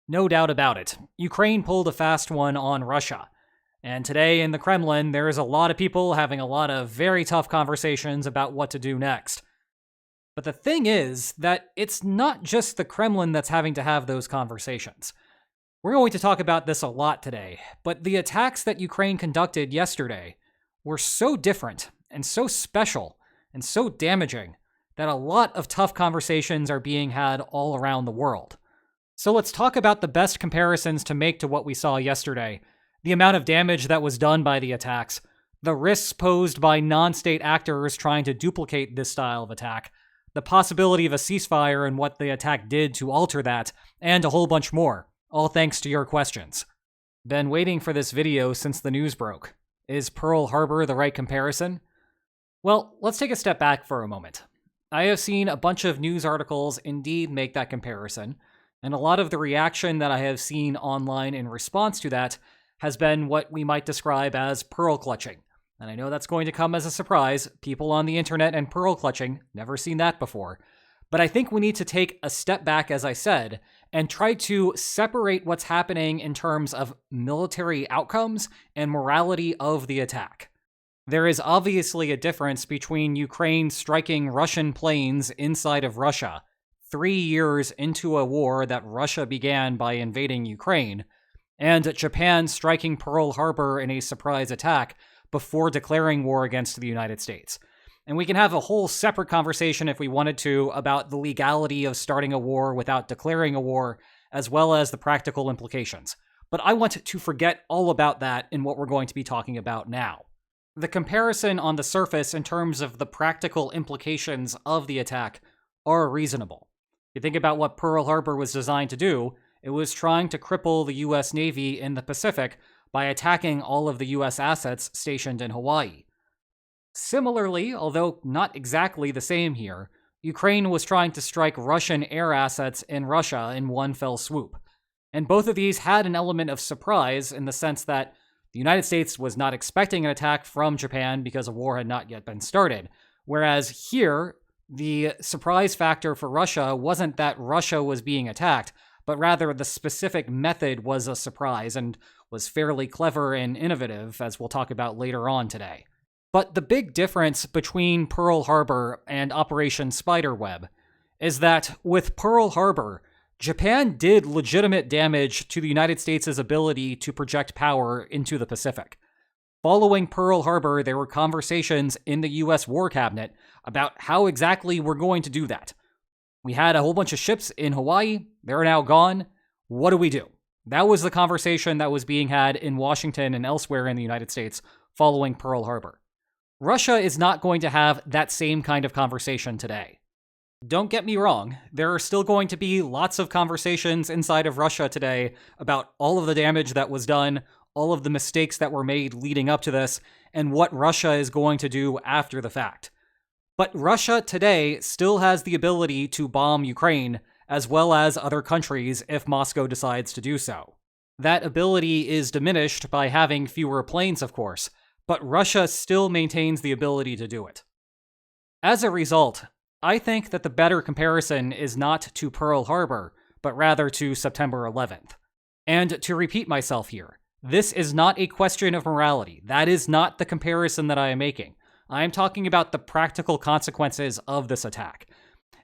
No doubt about it. Ukraine pulled a fast one on Russia. And today in the Kremlin, there is a lot of people having a lot of very tough conversations about what to do next. But the thing is that it's not just the Kremlin that's having to have those conversations. We're going to talk about this a lot today, but the attacks that Ukraine conducted yesterday were so different and so special and so damaging that a lot of tough conversations are being had all around the world. So let's talk about the best comparisons to make to what we saw yesterday, the amount of damage that was done by the attacks, the risks posed by non-state actors trying to duplicate this style of attack, the possibility of a ceasefire and what the attack did to alter that, and a whole bunch more, all thanks to your questions. Been waiting for this video since the news broke. Is Pearl Harbor the right comparison? Well, let's take a step back for a moment. I have seen a bunch of news articles indeed make that comparison, and a lot of the reaction that I have seen online in response to that has been what we might describe as pearl clutching. And I know that's going to come as a surprise. People on the internet and pearl clutching, never seen that before. But I think we need to take a step back, as I said, and try to separate what's happening in terms of military outcomes and morality of the attack. There is obviously a difference between Ukraine striking Russian planes inside of Russia 3 years into a war that Russia began by invading Ukraine, and Japan striking Pearl Harbor in a surprise attack before declaring war against the United States. And we can have a whole separate conversation if we wanted to about the legality of starting a war without declaring a war, as well as the practical implications. But I want to forget all about that in what we're going to be talking about now. The comparison on the surface in terms of the practical implications of the attack are reasonable. You think about what Pearl Harbor was designed to do. It was trying to cripple the US Navy in the Pacific by attacking all of the US assets stationed in Hawaii. Similarly, although not exactly the same here, Ukraine was trying to strike Russian air assets in Russia in one fell swoop. And both of these had an element of surprise in the sense that the United States was not expecting an attack from Japan because a war had not yet been started. Whereas here, the surprise factor for Russia wasn't that Russia was being attacked, but rather the specific method was a surprise and was fairly clever and innovative, as we'll talk about later on today. But the big difference between Pearl Harbor and Operation Spiderweb is that with Pearl Harbor, Japan did legitimate damage to the United States' ability to project power into the Pacific. Following Pearl Harbor, there were conversations in the US War Cabinet about how exactly we're going to do that. We had a whole bunch of ships in Hawaii. They're now gone. What do we do? That was the conversation that was being had in Washington and elsewhere in the United States following Pearl Harbor. Russia is not going to have that same kind of conversation today. Don't get me wrong, there are still going to be lots of conversations inside of Russia today about all of the damage that was done, all of the mistakes that were made leading up to this, and what Russia is going to do after the fact. But Russia today still has the ability to bomb Ukraine, as well as other countries if Moscow decides to do so. That ability is diminished by having fewer planes, of course, but Russia still maintains the ability to do it. As a result, I think that the better comparison is not to Pearl Harbor, but rather to September 11th. And to repeat myself here, this is not a question of morality. That is not the comparison that I am making. I am talking about the practical consequences of this attack.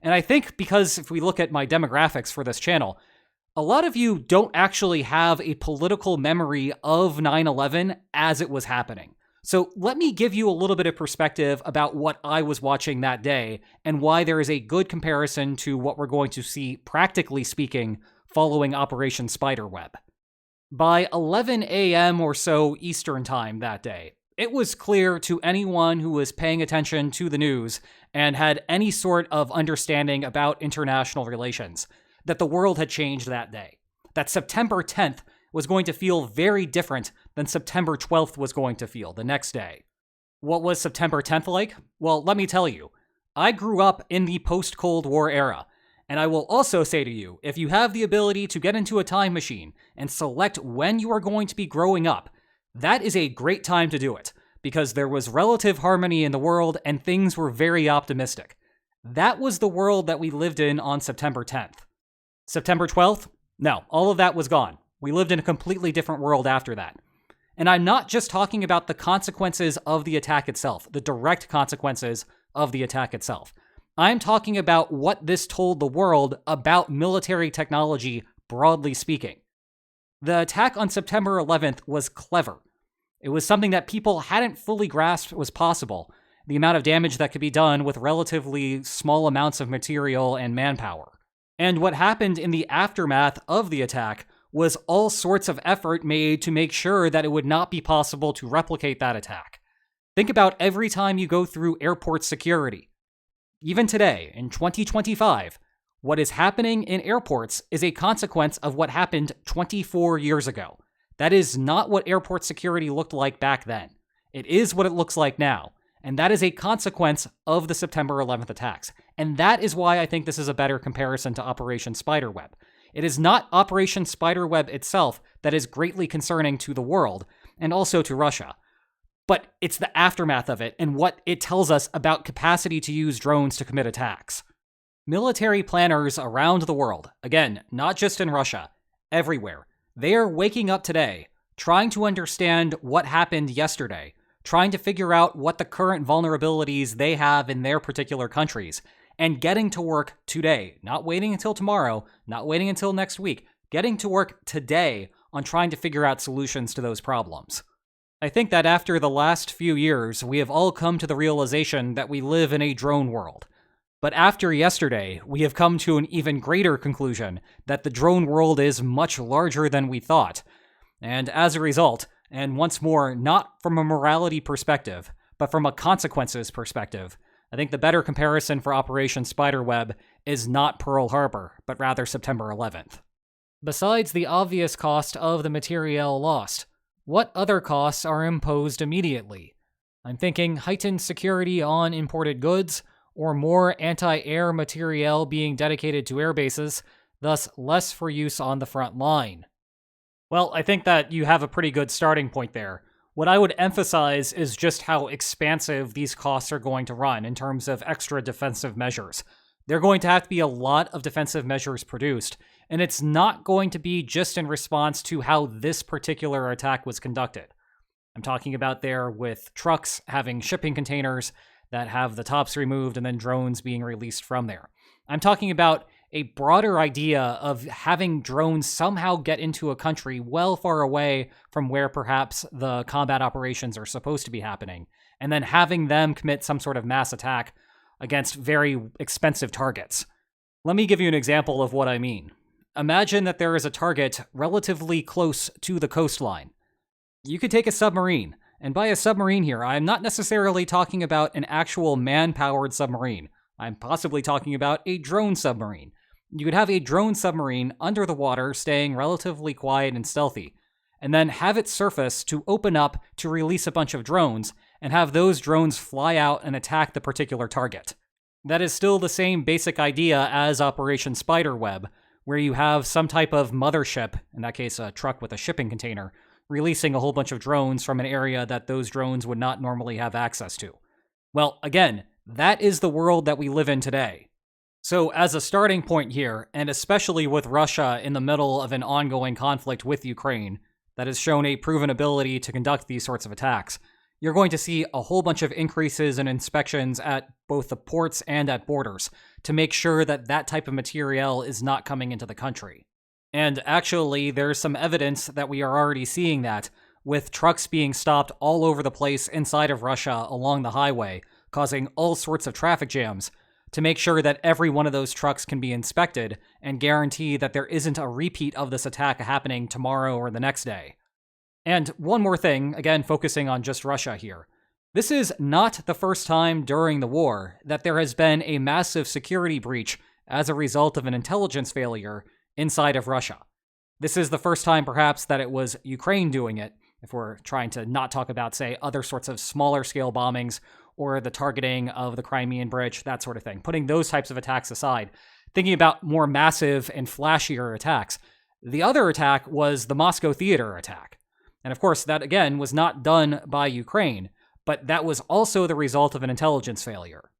And I think because if we look at my demographics for this channel, a lot of you don't actually have a political memory of 9/11 as it was happening. So let me give you a little bit of perspective about what I was watching that day and why there is a good comparison to what we're going to see, practically speaking, following Operation Spiderweb. By 11 a.m. or so Eastern Time that day, it was clear to anyone who was paying attention to the news and had any sort of understanding about international relations that the world had changed that day. That September 10th was going to feel very different than September 12th was going to feel the next day. What was September 10th like? Well, let me tell you. I grew up in the post-Cold War era, and I will also say to you, if you have the ability to get into a time machine and select when you are going to be growing up, that is a great time to do it, because there was relative harmony in the world and things were very optimistic. That was the world that we lived in on September 10th. September 12th? No, all of that was gone. We lived in a completely different world after that. And I'm not just talking about the consequences of the attack itself, the direct consequences of the attack itself. I'm talking about what this told the world about military technology, broadly speaking. The attack on September 11th was clever. It was something that people hadn't fully grasped was possible, the amount of damage that could be done with relatively small amounts of material and manpower. And what happened in the aftermath of the attack was all sorts of effort made to make sure that it would not be possible to replicate that attack. Think about every time you go through airport security. Even today, in 2025, what is happening in airports is a consequence of what happened 24 years ago. That is not what airport security looked like back then. It is what it looks like now. And that is a consequence of the September 11th attacks. And that is why I think this is a better comparison to Operation Spiderweb. It is not Operation Spiderweb itself that is greatly concerning to the world, and also to Russia. But it's the aftermath of it and what it tells us about capacity to use drones to commit attacks. Military planners around the world, again, not just in Russia, everywhere, they are waking up today, trying to understand what happened yesterday, trying to figure out what the current vulnerabilities they have in their particular countries, and getting to work today, not waiting until tomorrow, not waiting until next week, getting to work today on trying to figure out solutions to those problems. I think that after the last few years, we have all come to the realization that we live in a drone world. But after yesterday, we have come to an even greater conclusion that the drone world is much larger than we thought. And as a result, and once more, not from a morality perspective, but from a consequences perspective, I think the better comparison for Operation Spiderweb is not Pearl Harbor, but rather September 11th. Besides the obvious cost of the materiel lost, what other costs are imposed immediately? I'm thinking heightened security on imported goods, or more anti-air materiel being dedicated to air bases, thus less for use on the front line. Well, I think that you have a pretty good starting point there. What I would emphasize is just how expansive these costs are going to run in terms of extra defensive measures. There are going to have to be a lot of defensive measures produced, and it's not going to be just in response to how this particular attack was conducted. I'm talking about there with trucks having shipping containers that have the tops removed and then drones being released from there. I'm talking about a broader idea of having drones somehow get into a country well far away from where perhaps the combat operations are supposed to be happening, and then having them commit some sort of mass attack against very expensive targets. Let me give you an example of what I mean. Imagine that there is a target relatively close to the coastline. You could take a submarine, and by a submarine here, I'm not necessarily talking about an actual man-powered submarine. I'm possibly talking about a drone submarine. You could have a drone submarine under the water staying relatively quiet and stealthy, and then have it surface to open up to release a bunch of drones, and have those drones fly out and attack the particular target. That is still the same basic idea as Operation Spiderweb, where you have some type of mothership, in that case a truck with a shipping container, releasing a whole bunch of drones from an area that those drones would not normally have access to. Well, again, that is the world that we live in today. So as a starting point here, and especially with Russia in the middle of an ongoing conflict with Ukraine that has shown a proven ability to conduct these sorts of attacks, you're going to see a whole bunch of increases in inspections at both the ports and at borders to make sure that that type of material is not coming into the country. And actually, there's some evidence that we are already seeing that, with trucks being stopped all over the place inside of Russia along the highway, causing all sorts of traffic jams, to make sure that every one of those trucks can be inspected and guarantee that there isn't a repeat of this attack happening tomorrow or the next day. And one more thing, again focusing on just Russia here. This is not the first time during the war that there has been a massive security breach as a result of an intelligence failure inside of Russia. This is the first time perhaps that it was Ukraine doing it, if we're trying to not talk about, say, other sorts of smaller scale bombings or the targeting of the Crimean Bridge, that sort of thing. Putting those types of attacks aside, thinking about more massive and flashier attacks, the other attack was the Moscow theater attack. And of course, that again was not done by Ukraine, but that was also the result of an intelligence failure.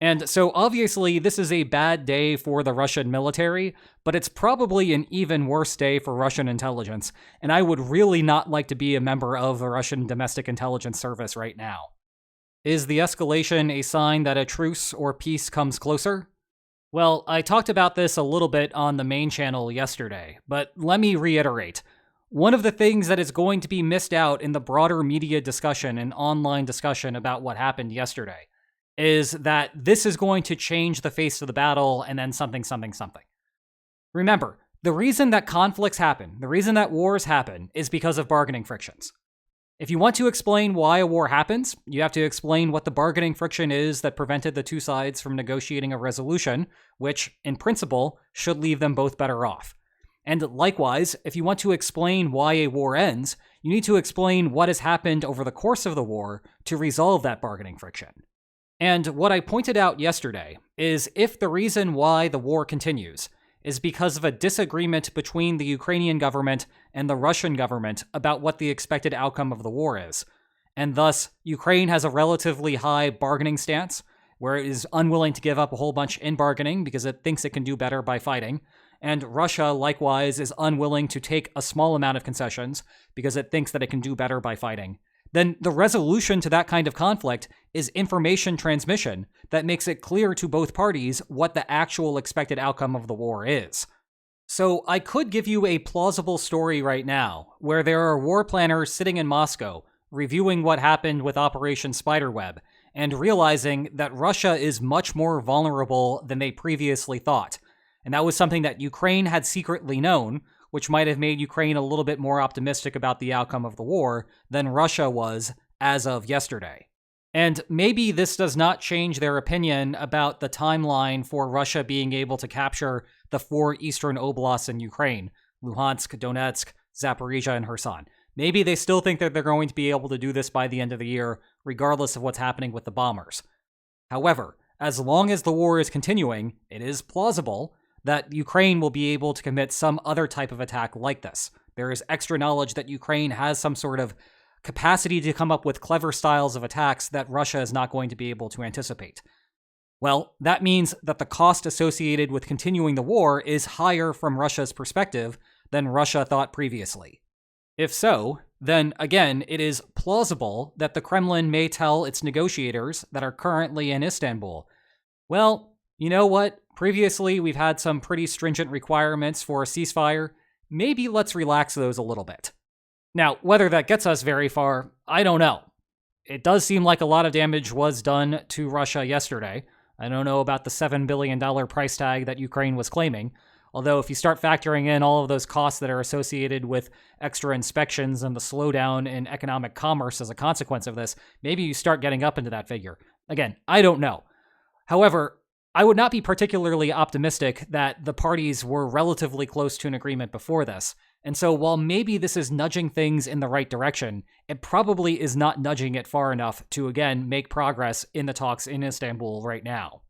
And so obviously this is a bad day for the Russian military, but it's probably an even worse day for Russian intelligence, and I would really not like to be a member of the Russian domestic intelligence service right now. Is the escalation a sign that a truce or peace comes closer? Well, I talked about this a little bit on the main channel yesterday, but let me reiterate. One of the things that is going to be missed out in the broader media discussion and online discussion about what happened yesterday is that this is going to change the face of the battle and then something. Remember, the reason that conflicts happen, the reason that wars happen, is because of bargaining frictions. If you want to explain why a war happens, you have to explain what the bargaining friction is that prevented the two sides from negotiating a resolution, which, in principle, should leave them both better off. And likewise, if you want to explain why a war ends, you need to explain what has happened over the course of the war to resolve that bargaining friction. And what I pointed out yesterday is if the reason why the war continues is because of a disagreement between the Ukrainian government and the Russian government about what the expected outcome of the war is, and thus Ukraine has a relatively high bargaining stance, where it is unwilling to give up a whole bunch in bargaining because it thinks it can do better by fighting, and Russia likewise is unwilling to take a small amount of concessions because it thinks that it can do better by fighting, then the resolution to that kind of conflict is information transmission that makes it clear to both parties what the actual expected outcome of the war is. So I could give you a plausible story right now, where there are war planners sitting in Moscow reviewing what happened with Operation Spiderweb, and realizing that Russia is much more vulnerable than they previously thought. And that was something that Ukraine had secretly known, which might have made Ukraine a little bit more optimistic about the outcome of the war than Russia was as of yesterday. And maybe this does not change their opinion about the timeline for Russia being able to capture the 4 eastern oblasts in Ukraine, Luhansk, Donetsk, Zaporizhia, and Kherson. Maybe they still think that they're going to be able to do this by the end of the year, regardless of what's happening with the bombers. However, as long as the war is continuing, it is plausible that Ukraine will be able to commit some other type of attack like this. There is extra knowledge that Ukraine has some sort of capacity to come up with clever styles of attacks that Russia is not going to be able to anticipate. Well, that means that the cost associated with continuing the war is higher from Russia's perspective than Russia thought previously. If so, then again, it is plausible that the Kremlin may tell its negotiators that are currently in Istanbul, well, you know what? Previously, we've had some pretty stringent requirements for a ceasefire. Maybe let's relax those a little bit. Now, whether that gets us very far, I don't know. It does seem like a lot of damage was done to Russia yesterday. I don't know about the $7 billion price tag that Ukraine was claiming, although if you start factoring in all of those costs that are associated with extra inspections and the slowdown in economic commerce as a consequence of this, maybe you start getting up into that figure. Again, I don't know. However, I would not be particularly optimistic that the parties were relatively close to an agreement before this, and so while maybe this is nudging things in the right direction, it probably is not nudging it far enough to, again, make progress in the talks in Istanbul right now.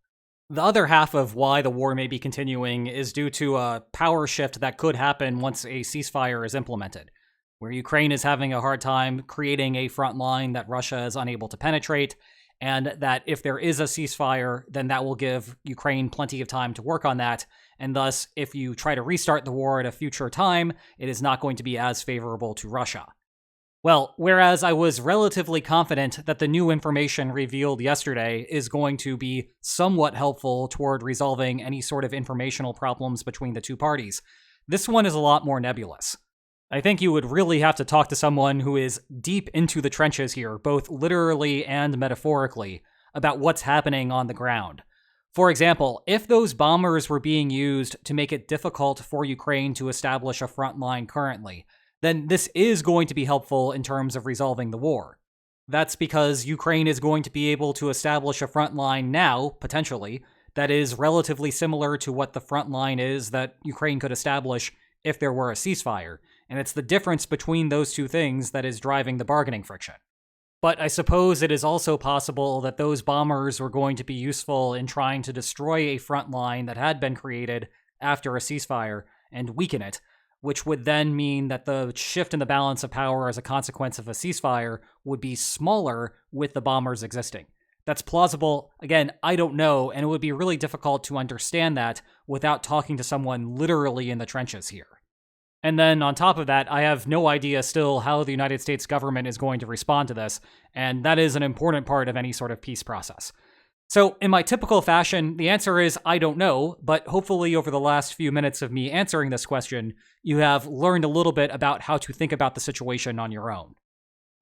The other half of why the war may be continuing is due to a power shift that could happen once a ceasefire is implemented, where Ukraine is having a hard time creating a front line that Russia is unable to penetrate, and that if there is a ceasefire, then that will give Ukraine plenty of time to work on that, and thus, if you try to restart the war at a future time, it is not going to be as favorable to Russia. Well, whereas I was relatively confident that the new information revealed yesterday is going to be somewhat helpful toward resolving any sort of informational problems between the two parties, this one is a lot more nebulous. I think you would really have to talk to someone who is deep into the trenches here, both literally and metaphorically, about what's happening on the ground. For example, if those bombers were being used to make it difficult for Ukraine to establish a front line currently, then this is going to be helpful in terms of resolving the war. That's because Ukraine is going to be able to establish a front line now, potentially, that is relatively similar to what the front line is that Ukraine could establish if there were a ceasefire, and it's the difference between those two things that is driving the bargaining friction. But I suppose it is also possible that those bombers were going to be useful in trying to destroy a front line that had been created after a ceasefire and weaken it, which would then mean that the shift in the balance of power as a consequence of a ceasefire would be smaller with the bombers existing. That's plausible. Again, I don't know, and it would be really difficult to understand that without talking to someone literally in the trenches here. And then on top of that, I have no idea still how the United States government is going to respond to this, and that is an important part of any sort of peace process. So, in my typical fashion, the answer is I don't know, but hopefully over the last few minutes of me answering this question, you have learned a little bit about how to think about the situation on your own.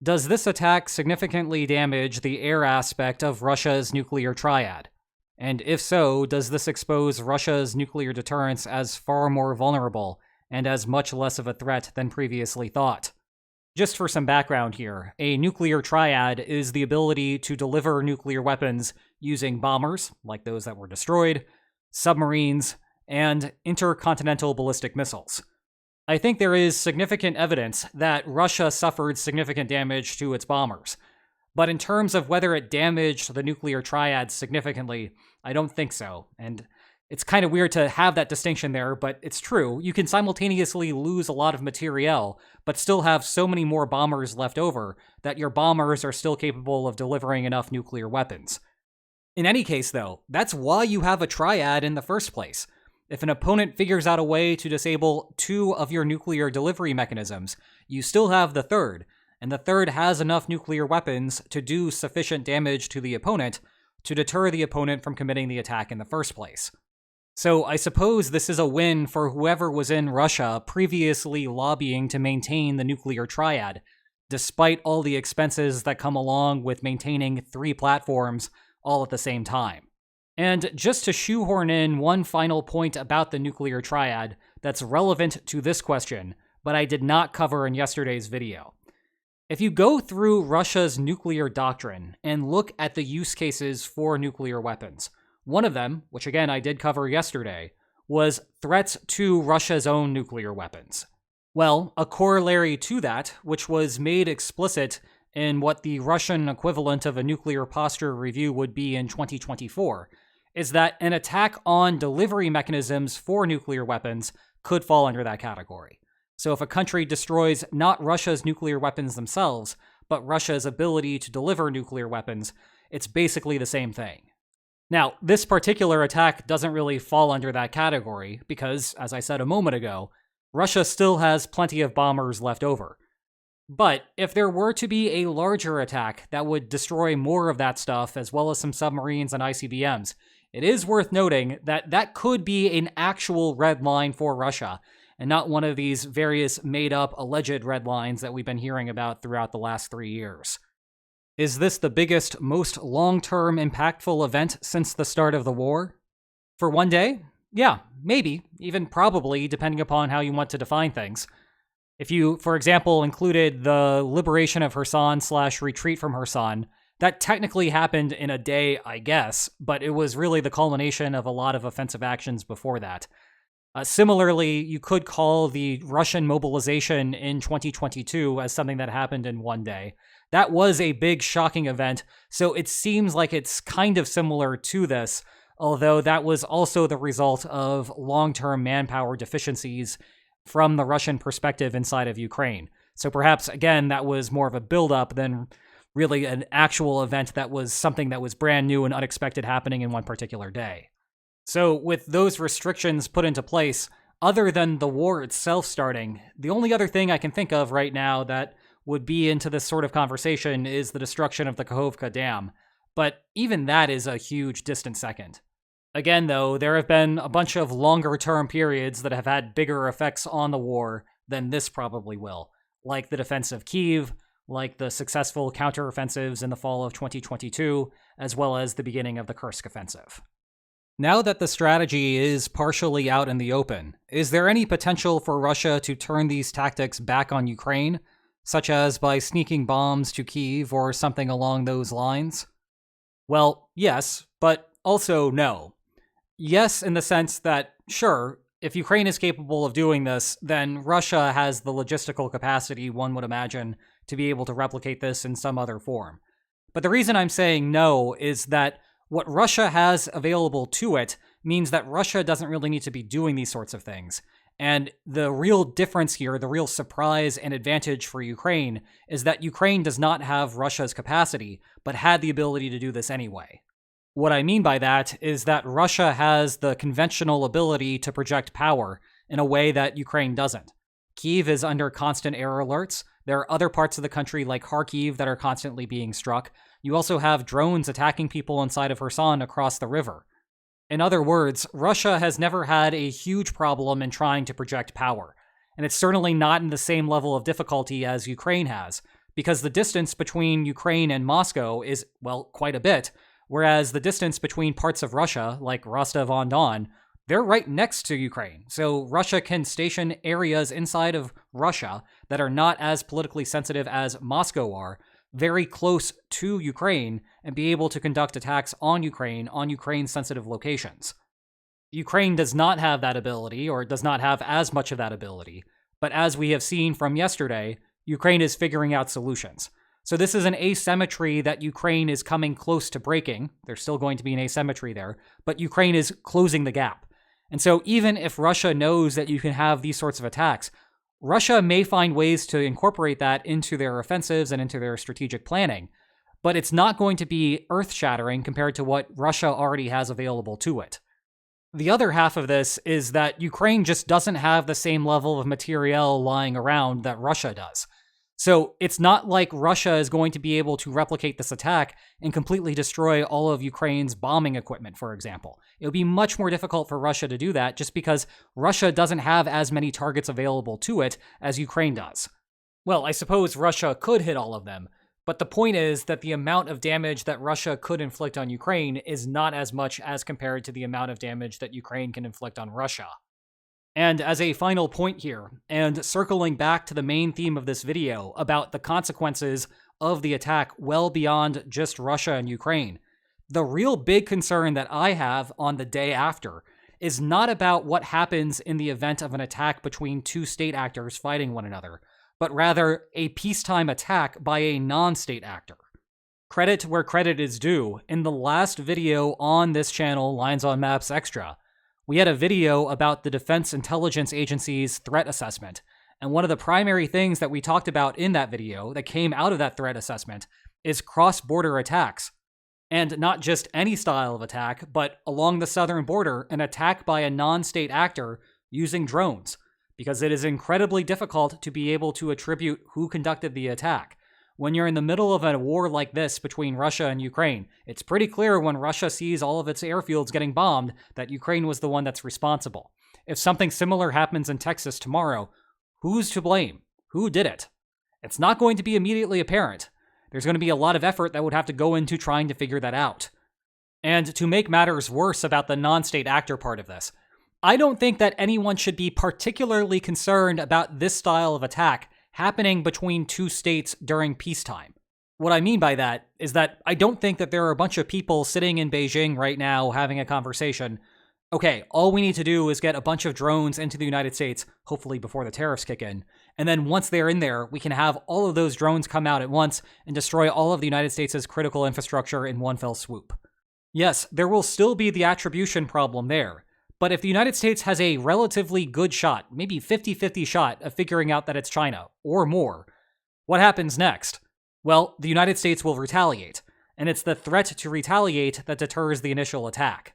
Does this attack significantly damage the air aspect of Russia's nuclear triad? And if so, does this expose Russia's nuclear deterrence as far more vulnerable and as much less of a threat than previously thought? Just for some background here, a nuclear triad is the ability to deliver nuclear weapons using bombers, like those that were destroyed, submarines, and intercontinental ballistic missiles. I think there is significant evidence that Russia suffered significant damage to its bombers. But in terms of whether it damaged the nuclear triad significantly, I don't think so. And it's kind of weird to have that distinction there, but it's true. You can simultaneously lose a lot of materiel, but still have so many more bombers left over that your bombers are still capable of delivering enough nuclear weapons. In any case, though, that's why you have a triad in the first place. If an opponent figures out a way to disable 2 of your nuclear delivery mechanisms, you still have the third, and the third has enough nuclear weapons to do sufficient damage to the opponent to deter the opponent from committing the attack in the first place. So I suppose this is a win for whoever was in Russia previously lobbying to maintain the nuclear triad, despite all the expenses that come along with maintaining 3 platforms all at the same time. And just to shoehorn in one final point about the nuclear triad that's relevant to this question, but I did not cover in yesterday's video. If you go through Russia's nuclear doctrine and look at the use cases for nuclear weapons, one of them, which again I did cover yesterday, was threats to Russia's own nuclear weapons. Well, a corollary to that, which was made explicit in what the Russian equivalent of a nuclear posture review would be in 2024, is that an attack on delivery mechanisms for nuclear weapons could fall under that category. So if a country destroys not Russia's nuclear weapons themselves, but Russia's ability to deliver nuclear weapons, it's basically the same thing. Now, this particular attack doesn't really fall under that category because, as I said a moment ago, Russia still has plenty of bombers left over. But if there were to be a larger attack that would destroy more of that stuff, as well as some submarines and ICBMs, it is worth noting that that could be an actual red line for Russia, and not one of these various made-up alleged red lines that we've been hearing about throughout the last 3 years. Is this the biggest, most long-term impactful event since the start of the war? For one day? Yeah, maybe, even probably, depending upon how you want to define things. If you, for example, included the liberation of Kherson/retreat from Kherson, that technically happened in a day, I guess, but it was really the culmination of a lot of offensive actions before that. Similarly, you could call the Russian mobilization in 2022 as something that happened in one day. That was a big, shocking event, so it seems like it's kind of similar to this, although that was also the result of long-term manpower deficiencies from the Russian perspective inside of Ukraine. So perhaps, again, that was more of a build-up than really an actual event that was something that was brand new and unexpected happening in one particular day. So with those restrictions put into place, other than the war itself starting, the only other thing I can think of right now that would be into this sort of conversation is the destruction of the Kakhovka Dam. But even that is a huge distant second. Again, though, there have been a bunch of longer-term periods that have had bigger effects on the war than this probably will, like the defense of Kyiv, like the successful counteroffensives in the fall of 2022, as well as the beginning of the Kursk offensive. Now that the strategy is partially out in the open, is there any potential for Russia to turn these tactics back on Ukraine, such as by sneaking bombs to Kyiv or something along those lines? Well, yes, but also no. Yes, in the sense that, sure, if Ukraine is capable of doing this, then Russia has the logistical capacity, one would imagine, to be able to replicate this in some other form. But the reason I'm saying no is that what Russia has available to it means that Russia doesn't really need to be doing these sorts of things. And the real difference here, the real surprise and advantage for Ukraine, is that Ukraine does not have Russia's capacity, but had the ability to do this anyway. What I mean by that is that Russia has the conventional ability to project power in a way that Ukraine doesn't. Kyiv is under constant error alerts. There are other parts of the country like Kharkiv that are constantly being struck. You also have drones attacking people inside of Kherson across the river. In other words, Russia has never had a huge problem in trying to project power, and it's certainly not in the same level of difficulty as Ukraine has, because the distance between Ukraine and Moscow is, well, quite a bit, whereas the distance between parts of Russia, like Rostov-on-Don, they're right next to Ukraine. So Russia can station areas inside of Russia that are not as politically sensitive as Moscow are, very close to Ukraine, and be able to conduct attacks on Ukraine-sensitive locations. Ukraine does not have that ability, or does not have as much of that ability, but as we have seen from yesterday, Ukraine is figuring out solutions. So this is an asymmetry that Ukraine is coming close to breaking. There's still going to be an asymmetry there, but Ukraine is closing the gap. And so even if Russia knows that you can have these sorts of attacks, Russia may find ways to incorporate that into their offensives and into their strategic planning, but it's not going to be earth-shattering compared to what Russia already has available to it. The other half of this is that Ukraine just doesn't have the same level of materiel lying around that Russia does. So it's not like Russia is going to be able to replicate this attack and completely destroy all of Ukraine's bombing equipment, for example. It would be much more difficult for Russia to do that just because Russia doesn't have as many targets available to it as Ukraine does. Well, I suppose Russia could hit all of them, but the point is that the amount of damage that Russia could inflict on Ukraine is not as much as compared to the amount of damage that Ukraine can inflict on Russia. And as a final point here, and circling back to the main theme of this video about the consequences of the attack well beyond just Russia and Ukraine, the real big concern that I have on the day after is not about what happens in the event of an attack between two state actors fighting one another, but rather a peacetime attack by a non-state actor. Credit where credit is due, in the last video on this channel, Lines on Maps Extra, we had a video about the Defense Intelligence Agency's threat assessment, and one of the primary things that we talked about in that video that came out of that threat assessment is cross-border attacks. And not just any style of attack, but along the southern border, an attack by a non-state actor using drones, because it is incredibly difficult to be able to attribute who conducted the attack. When you're in the middle of a war like this between Russia and Ukraine, it's pretty clear when Russia sees all of its airfields getting bombed that Ukraine was the one that's responsible. If something similar happens in Texas tomorrow, who's to blame? Who did it? It's not going to be immediately apparent. There's going to be a lot of effort that would have to go into trying to figure that out. And to make matters worse about the non-state actor part of this, I don't think that anyone should be particularly concerned about this style of attack happening between two states during peacetime. What I mean by that is that I don't think that there are a bunch of people sitting in Beijing right now having a conversation. Okay, all we need to do is get a bunch of drones into the United States, hopefully before the tariffs kick in, and then once they're in there, we can have all of those drones come out at once and destroy all of the United States' critical infrastructure in one fell swoop. Yes, there will still be the attribution problem there, but if the United States has a relatively good shot, maybe 50-50 shot of figuring out that it's China, or more, what happens next? Well, the United States will retaliate, and it's the threat to retaliate that deters the initial attack.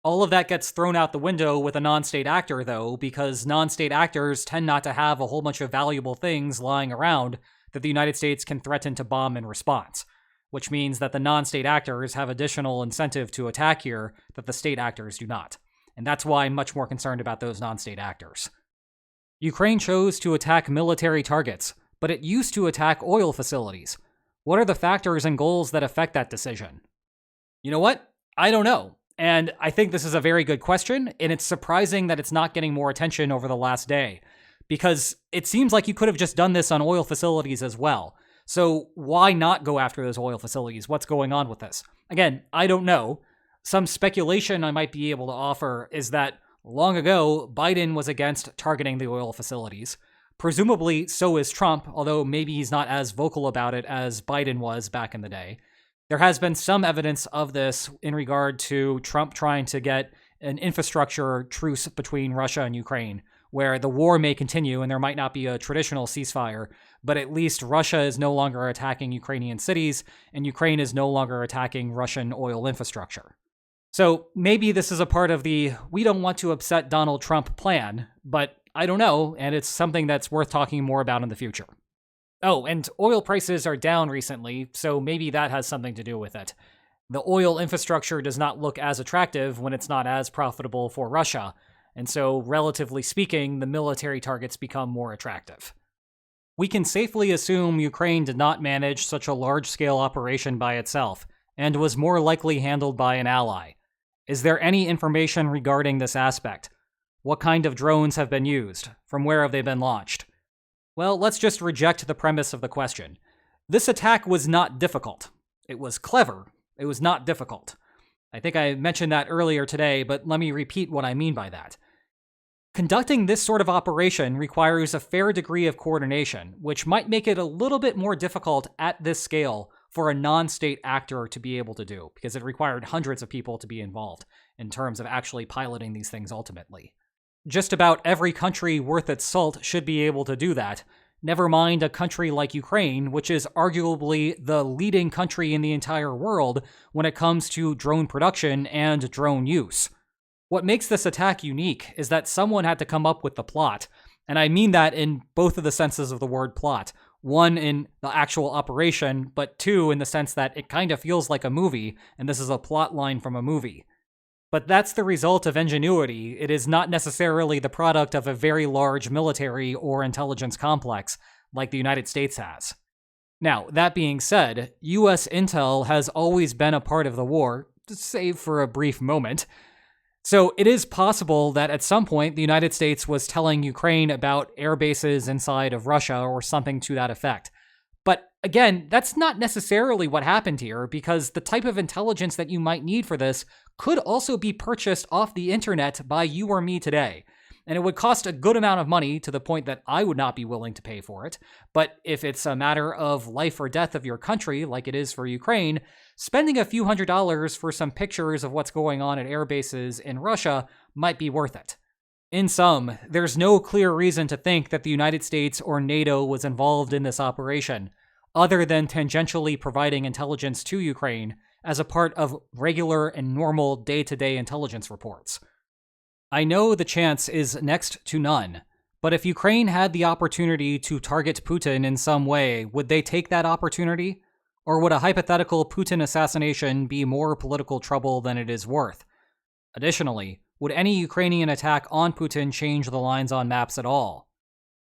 All of that gets thrown out the window with a non-state actor, though, because non-state actors tend not to have a whole bunch of valuable things lying around that the United States can threaten to bomb in response, which means that the non-state actors have additional incentive to attack here that the state actors do not. And that's why I'm much more concerned about those non-state actors. Ukraine chose to attack military targets, but it used to attack oil facilities. What are the factors and goals that affect that decision? You know what? I don't know. And I think this is a very good question, and it's surprising that it's not getting more attention over the last day, because it seems like you could have just done this on oil facilities as well. So why not go after those oil facilities? What's going on with this? Again, I don't know. Some speculation I might be able to offer is that long ago, Biden was against targeting the oil facilities. Presumably, so is Trump, although maybe he's not as vocal about it as Biden was back in the day. There has been some evidence of this in regard to Trump trying to get an infrastructure truce between Russia and Ukraine, where the war may continue and there might not be a traditional ceasefire, but at least Russia is no longer attacking Ukrainian cities, and Ukraine is no longer attacking Russian oil infrastructure. So maybe this is a part of the we don't want to upset Donald Trump plan, but I don't know, and it's something that's worth talking more about in the future. Oh, and oil prices are down recently, so maybe that has something to do with it. The oil infrastructure does not look as attractive when it's not as profitable for Russia, and so, relatively speaking, the military targets become more attractive. We can safely assume Ukraine did not manage such a large-scale operation by itself, and was more likely handled by an ally. Is there any information regarding this aspect? What kind of drones have been used? From where have they been launched? Well, let's just reject the premise of the question. This attack was not difficult. It was clever. It was not difficult. I think I mentioned that earlier today, but let me repeat what I mean by that. Conducting this sort of operation requires a fair degree of coordination, which might make it a little bit more difficult at this scale for a non-state actor to be able to do, because it required hundreds of people to be involved in terms of actually piloting these things ultimately. Just about every country worth its salt should be able to do that, never mind a country like Ukraine, which is arguably the leading country in the entire world when it comes to drone production and drone use. What makes this attack unique is that someone had to come up with the plot, and I mean that in both of the senses of the word plot. One, in the actual operation, but two, in the sense that it kind of feels like a movie, and this is a plot line from a movie. But that's the result of ingenuity. It is not necessarily the product of a very large military or intelligence complex, like the United States has. Now, that being said, US intel has always been a part of the war, save for a brief moment. So it is possible that at some point the United States was telling Ukraine about air bases inside of Russia or something to that effect. But again, that's not necessarily what happened here, because the type of intelligence that you might need for this could also be purchased off the internet by you or me today. And it would cost a good amount of money to the point that I would not be willing to pay for it. But if it's a matter of life or death of your country, like it is for Ukraine, spending a few $100s for some pictures of what's going on at air bases in Russia might be worth it. In sum, there's no clear reason to think that the United States or NATO was involved in this operation, other than tangentially providing intelligence to Ukraine as a part of regular and normal day-to-day intelligence reports. I know the chance is next to none, but if Ukraine had the opportunity to target Putin in some way, would they take that opportunity? Or would a hypothetical Putin assassination be more political trouble than it is worth? Additionally, would any Ukrainian attack on Putin change the lines on maps at all?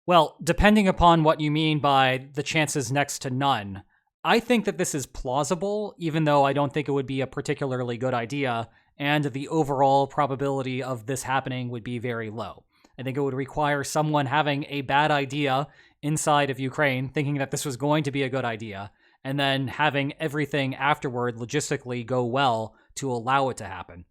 Well, depending upon what you mean by the chances next to none, I think that this is plausible, even though I don't think it would be a particularly good idea, and the overall probability of this happening would be very low. I think it would require someone having a bad idea inside of Ukraine, thinking that this was going to be a good idea, and then having everything afterward logistically go well to allow it to happen.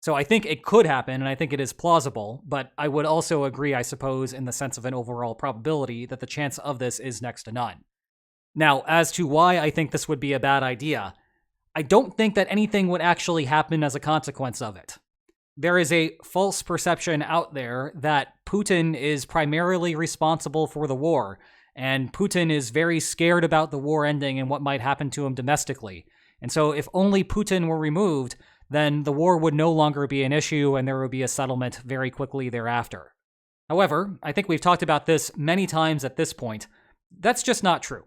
So I think it could happen, and I think it is plausible, but I would also agree, I suppose, in the sense of an overall probability, that the chance of this is next to none. Now, as to why I think this would be a bad idea, I don't think that anything would actually happen as a consequence of it. There is a false perception out there that Putin is primarily responsible for the war, and Putin is very scared about the war ending and what might happen to him domestically. And so if only Putin were removed, then the war would no longer be an issue and there would be a settlement very quickly thereafter. However, I think we've talked about this many times at this point. That's just not true.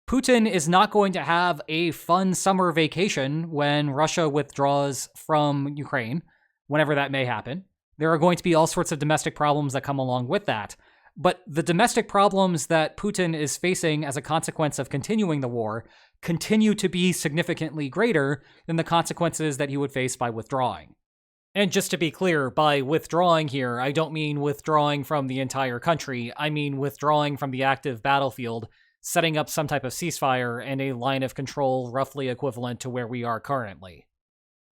Putin is not going to have a fun summer vacation when Russia withdraws from Ukraine, whenever that may happen. There are going to be all sorts of domestic problems that come along with that. But the domestic problems that Putin is facing as a consequence of continuing the war continue to be significantly greater than the consequences that he would face by withdrawing. And just to be clear, by withdrawing here, I don't mean withdrawing from the entire country. I mean withdrawing from the active battlefield, setting up some type of ceasefire and a line of control roughly equivalent to where we are currently.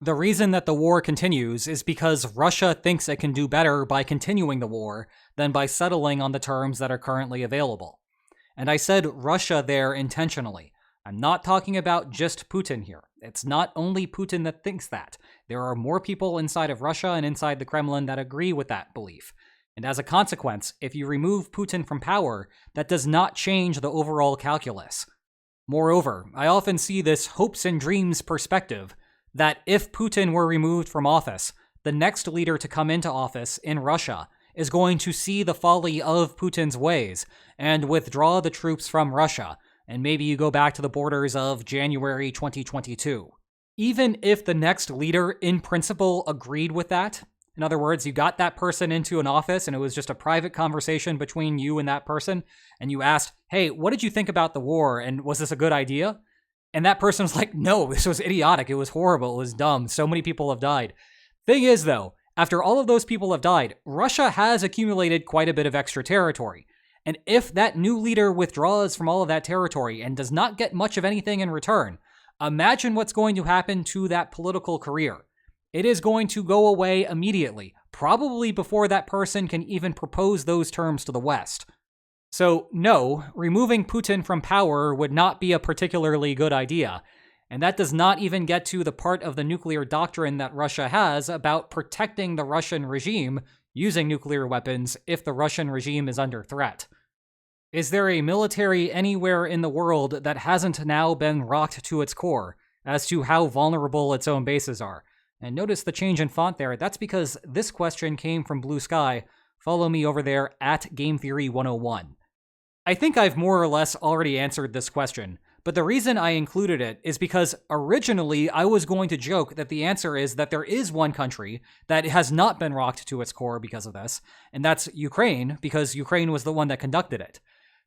The reason that the war continues is because Russia thinks it can do better by continuing the war than by settling on the terms that are currently available. And I said Russia there intentionally. I'm not talking about just Putin here. It's not only Putin that thinks that. There are more people inside of Russia and inside the Kremlin that agree with that belief. And as a consequence, if you remove Putin from power, that does not change the overall calculus. Moreover, I often see this hopes and dreams perspective that if Putin were removed from office, the next leader to come into office in Russia is going to see the folly of Putin's ways and withdraw the troops from Russia, and maybe you go back to the borders of January 2022. Even if the next leader in principle agreed with that, in other words, you got that person into an office and it was just a private conversation between you and that person, and you asked, hey, what did you think about the war, and was this a good idea? And that person was like, no, this was idiotic, it was horrible, it was dumb, so many people have died. Thing is, though, after all of those people have died, Russia has accumulated quite a bit of extra territory. And if that new leader withdraws from all of that territory and does not get much of anything in return, imagine what's going to happen to that political career. It is going to go away immediately, probably before that person can even propose those terms to the West. So, no, removing Putin from power would not be a particularly good idea. And that does not even get to the part of the nuclear doctrine that Russia has about protecting the Russian regime using nuclear weapons if the Russian regime is under threat. Is there a military anywhere in the world that hasn't now been rocked to its core as to how vulnerable its own bases are? And notice the change in font there. That's because this question came from Blue Sky. Follow me over there at Game Theory 101. I think I've more or less already answered this question, but the reason I included it is because originally I was going to joke that the answer is that there is one country that has not been rocked to its core because of this, and that's Ukraine, because Ukraine was the one that conducted it.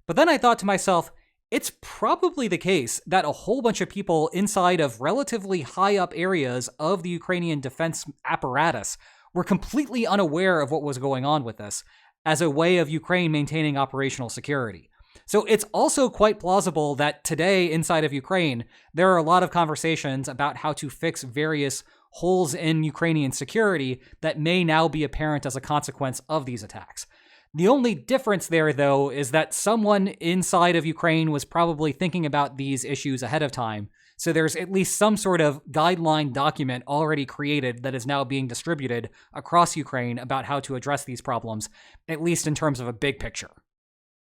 But then I thought to myself, it's probably the case that a whole bunch of people inside of relatively high up areas of the Ukrainian defense apparatus were completely unaware of what was going on with this as a way of Ukraine maintaining operational security. So it's also quite plausible that today inside of Ukraine, there are a lot of conversations about how to fix various holes in Ukrainian security that may now be apparent as a consequence of these attacks. The only difference there, though, is that someone inside of Ukraine was probably thinking about these issues ahead of time. So there's at least some sort of guideline document already created that is now being distributed across Ukraine about how to address these problems, at least in terms of a big picture.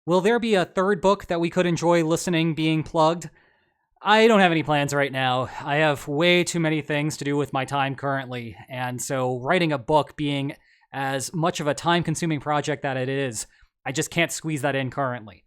Will there be a third book that we could enjoy listening being plugged? I don't have any plans right now. I have way too many things to do with my time currently, and so writing a book being as much of a time-consuming project that it is, I just can't squeeze that in currently.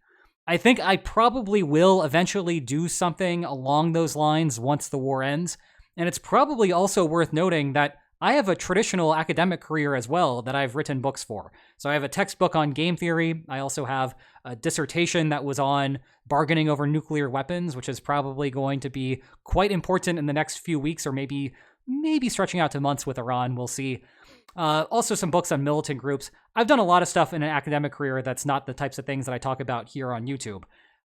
I think I probably will eventually do something along those lines once the war ends, and it's probably also worth noting that I have a traditional academic career as well that I've written books for. So I have a textbook on game theory. I also have a dissertation that was on bargaining over nuclear weapons, which is probably going to be quite important in the next few weeks, or maybe stretching out to months with Iran. We'll see. Also some books on militant groups. I've done a lot of stuff in an academic career that's not the types of things that I talk about here on YouTube.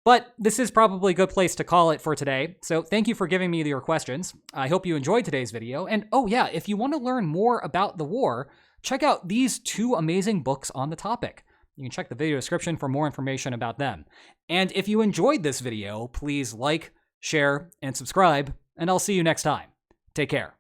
But this is probably a good place to call it for today. So thank you for giving me your questions. I hope you enjoyed today's video. And oh yeah, if you want to learn more about the war, check out these two amazing books on the topic. You can check the video description for more information about them. And if you enjoyed this video, please like, share, and subscribe, and I'll see you next time. Take care.